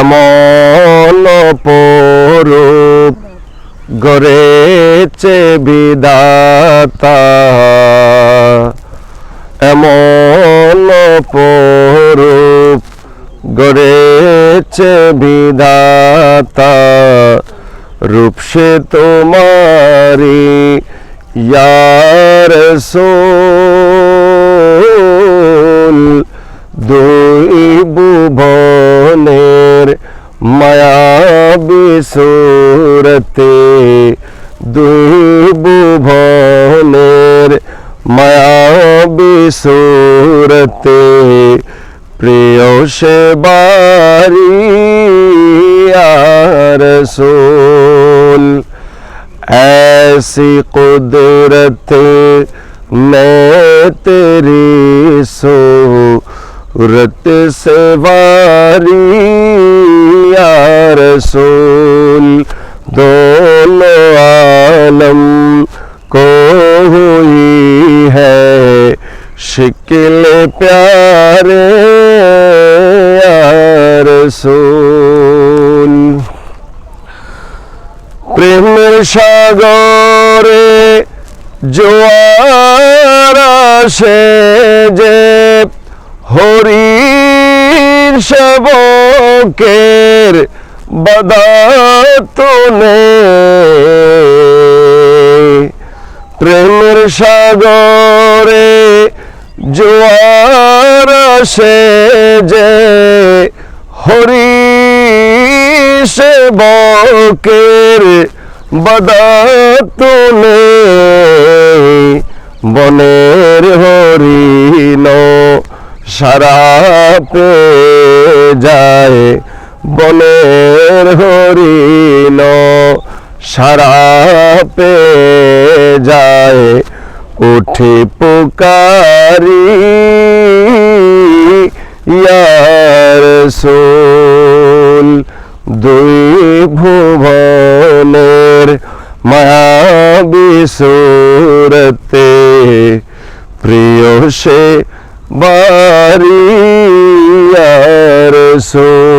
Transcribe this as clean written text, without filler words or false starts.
এমন অপরূপ গড়েছে বিধাতা, এমন অপরূপ গড়েছে বিধাতা, রূপ সে তোমারি ইয়া রাসূল। দুই ভুবনের মায়াবী সুরতে, দুই ভুবনের মায়াবী সুরতে, প্রিয় সে বারি ইয়া রাসূল। ऐसी कुदरत में तेरी सूरत से वारी या रसूल। दोनों आलम को हुई है शिकिल प्यारे या रसूल। প্রেমের সাগরে জোয়ার আসে যে, হরির শাবকের বাদাতনে। প্রেমের সাগরে জোয়ার আসে যে, হরির শাবকের বাদাতনে। বনের হরিণ সারা পেয়ে যায়, বনের হরিণ সারা পেয়ে যায়, উঠে পুকারি ইয়া রাসূল। দুই ভুবনের মায়াবী সুরতে, প্রিয় সে বারি ইয়া রাসূল।